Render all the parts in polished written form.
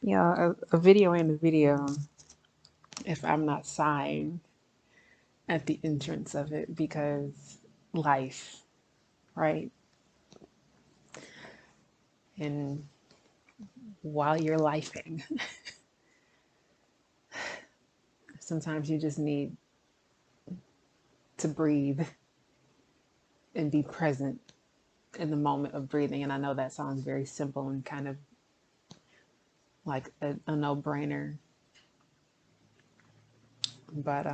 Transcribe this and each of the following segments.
Yeah, a video and a video if I'm not sighing at the entrance of it because life, right? And while you're lifing, sometimes you just need to breathe and be present in the moment of breathing. And I know that sounds very simple and kind of like a no-brainer, but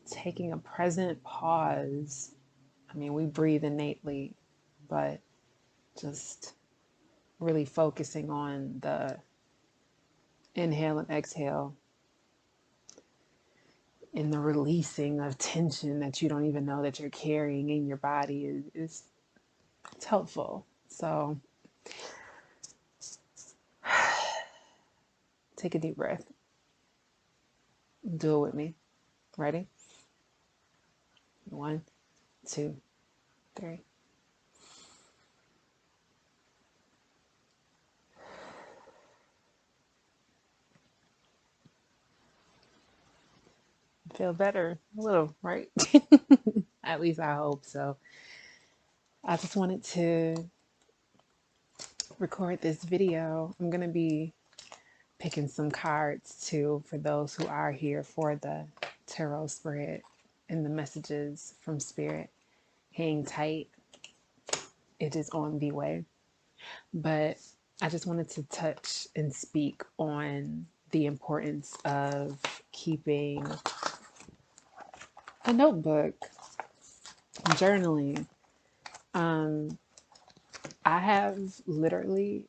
taking a present pause. I mean, we breathe innately, but just really focusing on the inhale and exhale and the releasing of tension that you don't even know that you're carrying in your body is it's helpful. So take a deep breath. Do it with me. Ready? 1, 2, 3. Feel better a little, right? At least I hope so. I just wanted to record this video. I'm going to be picking some cards too for those who are here for the tarot spread and the messages from Spirit. Hang tight. It is on the way. But I just wanted to touch and speak on the importance of keeping a notebook, journaling. I have literally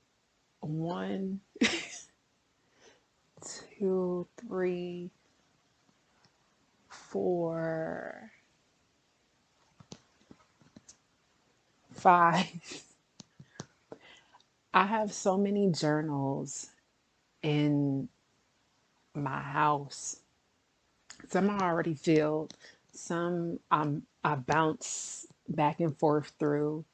1, 2, 3, 4, 5. I have so many journals in my house. Some are already filled. Some I bounce back and forth through.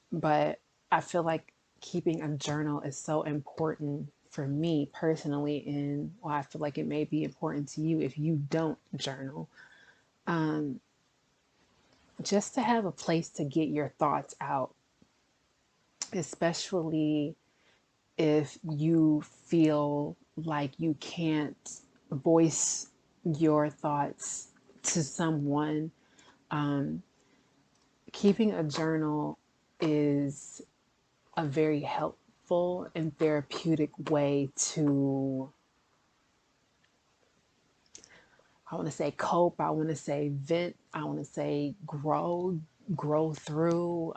But I feel like keeping a journal is so important for me personally, and well, I feel like it may be important to you if you don't journal. Um, just to have a place to get your thoughts out, especially if you feel like you can't voice your thoughts to someone. Um, Keeping a journal is a very helpful and therapeutic way to, I want to say cope, I want to say vent, I want to say grow through.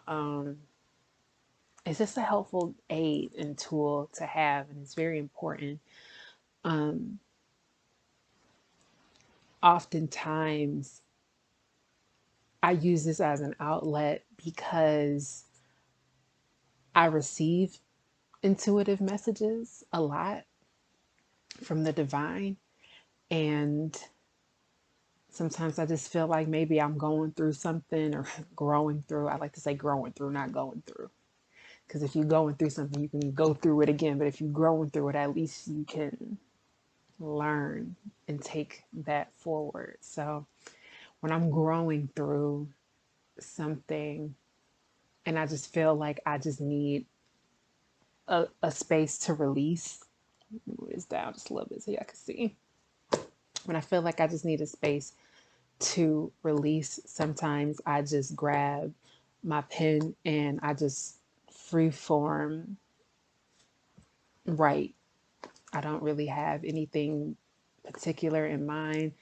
It's just a helpful aid and tool to have, and it's very important. Um, Oftentimes, I use this as an outlet because I receive intuitive messages a lot from the divine, and sometimes I just feel like maybe I'm going through something or growing through. I like to say growing through, not going through. Because if you're going through something, you can go through it again. But if you're growing through it, at least you can learn and take that forward. So when I'm growing through something and I just feel like I just need a space to release, move this down just a little bit so y'all can see. When I feel like I just need a space to release, sometimes I just grab my pen and I just free form write. I don't really have anything particular in mind.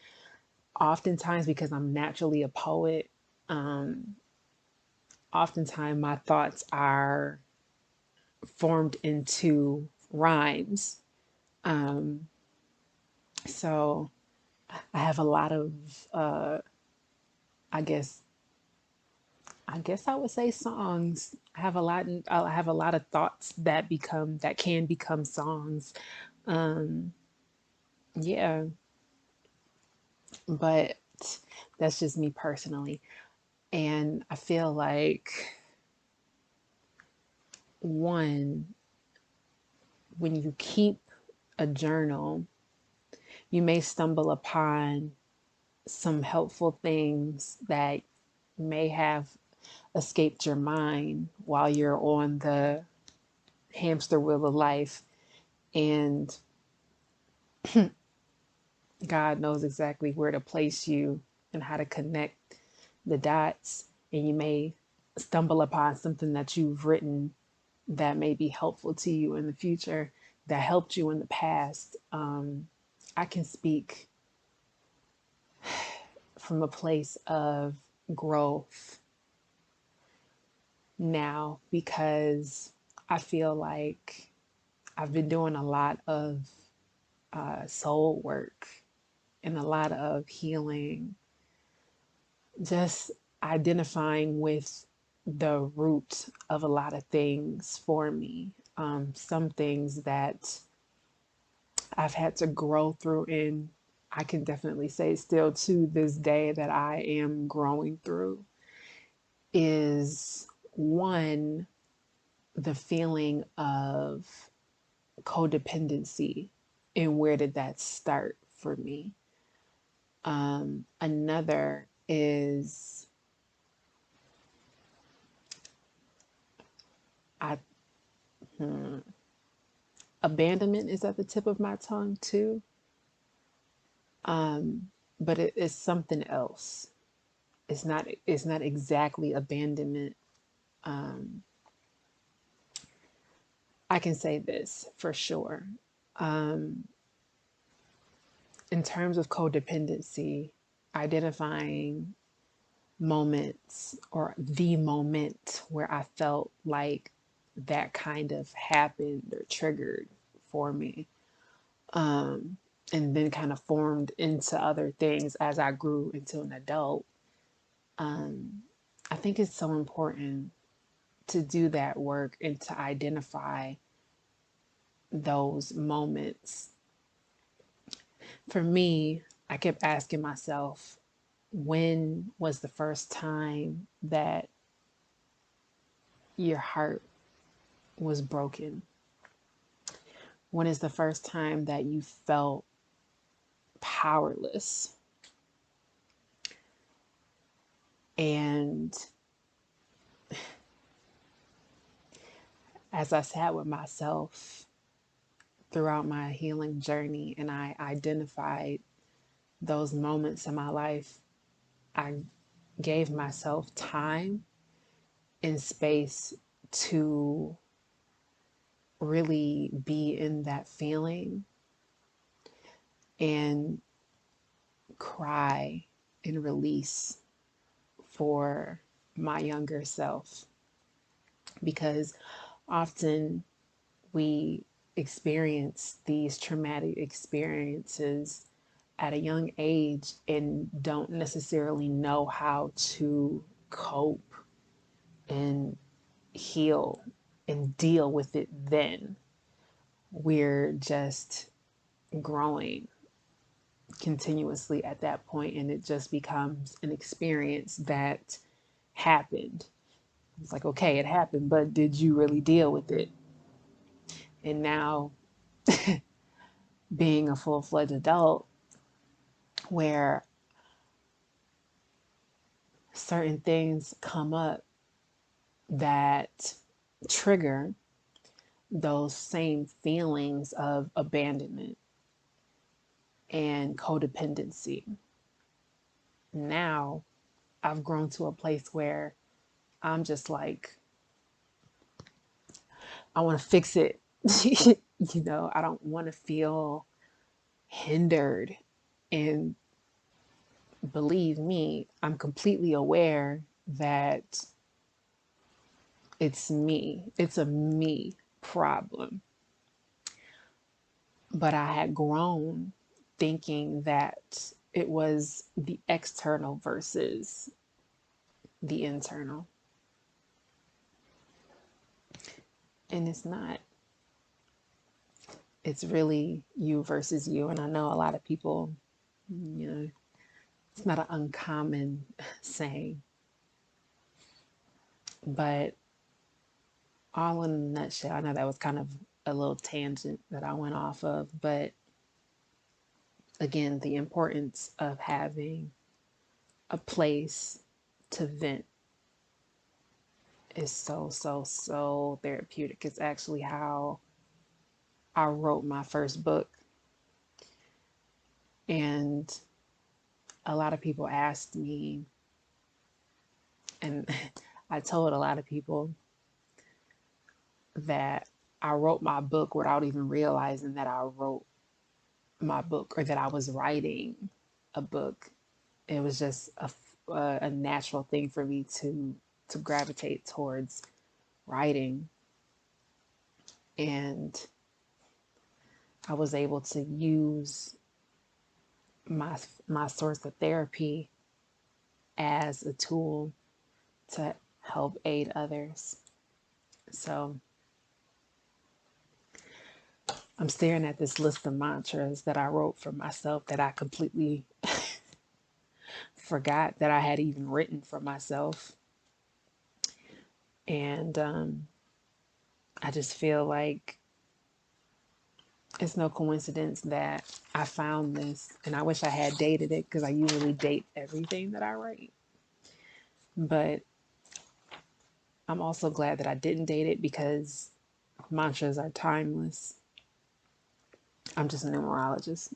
Oftentimes, because I'm naturally a poet, oftentimes my thoughts are formed into rhymes. Um, so I have a lot of, I guess, I would say songs. I have a lot of thoughts that can become songs. Um, yeah, but that's just me personally. And I feel like one, when you keep a journal, you may stumble upon some helpful things that may have escaped your mind while you're on the hamster wheel of life. And God knows exactly where to place you and how to connect the dots. And you may stumble upon something that you've written that may be helpful to you in the future, that helped you in the past. I can speak from a place of growth now because I feel like I've been doing a lot of soul work and a lot of healing, just identifying with the root of a lot of things for me. Some things that I've had to grow through, and I can definitely say still to this day that I am growing through, is one, the feeling of codependency and where did that start for me. Another is I abandonment is at the tip of my tongue too, but it is something else. It's not exactly abandonment. Um, I can say this for sure. Um, in terms of codependency, identifying moments or the moment where I felt like that kind of happened or triggered for me. Um, and then kind of formed into other things as I grew into an adult. Um, I think it's so important to do that work and to identify those moments. For me, I kept asking myself, when was the first time that your heart was broken? When is the first time that you felt powerless? And as I sat with myself throughout my healing journey and I identified those moments in my life, I gave myself time and space to really be in that feeling and cry and release for my younger self. Because often we experience these traumatic experiences at a young age and don't necessarily know how to cope and heal and deal with it then. We're just growing continuously at that point, and it just becomes an experience that happened. It's like, okay, it happened, but did you really deal with it? And now, being a full fledged adult, where certain things come up that trigger those same feelings of abandonment and codependency. Now I've grown to a place where I'm just like, I want to fix it. I don't want to feel hindered. And believe me, I'm completely aware that it's me, it's a me problem. But I had grown thinking that it was the external versus the internal. And it's not. It's really you versus you. And I know a lot of people, it's not an uncommon saying, but all in a nutshell, I know that was kind of a little tangent that I went off of, but again, the importance of having a place to vent is so, so, so therapeutic. It's actually how I wrote my first book. And a lot of people asked me, and I told a lot of people that I wrote my book without even realizing that I wrote my book or that I was writing a book. It was just a natural thing for me to gravitate towards writing. And I was able to use my source of therapy as a tool to help aid others. So I'm staring at this list of mantras that I wrote for myself that I completely forgot that I had even written for myself. And I just feel like it's no coincidence that I found this, and I wish I had dated it because I usually date everything that I write. But I'm also glad that I didn't date it because mantras are timeless. I'm just a numerologist.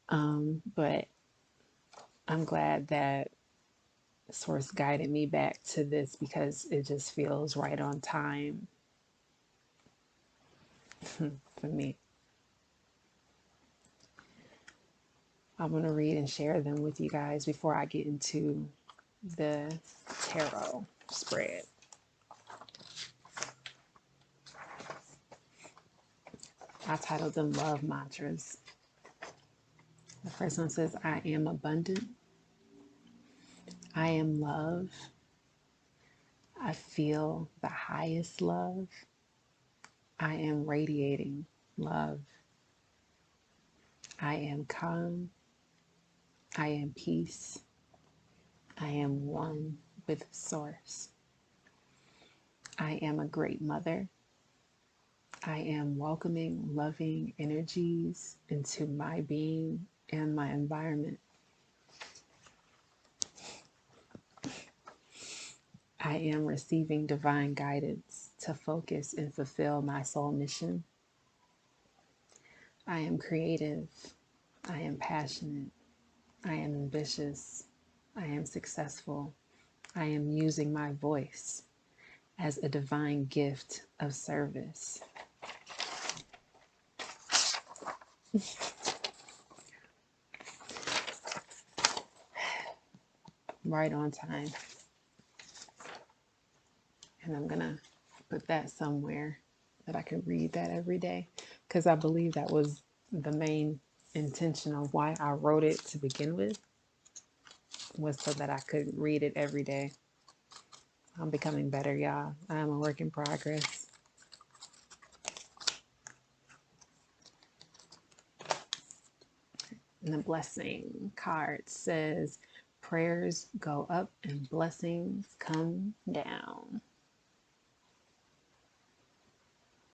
But I'm glad that Source guided me back to this because it just feels right on time for me. I'm going to read and share them with you guys before I get into the tarot spread. I titled them Love Mantras. The first one says, I am abundant. I am love. I feel the highest love. I am radiating love. I am calm. I am peace. I am one with Source. I am a great mother. I am welcoming loving energies into my being and my environment. I am receiving divine guidance to focus and fulfill my soul mission. I am creative. I am passionate. I am ambitious. I am successful. I am using my voice as a divine gift of service. Right on time. And I'm going to put that somewhere that I can read that every day because I believe that was the main intention of why I wrote it to begin with, was so that I could read it every day. I'm becoming better, y'all. I am a work in progress. And the blessing card says, prayers go up and blessings come down.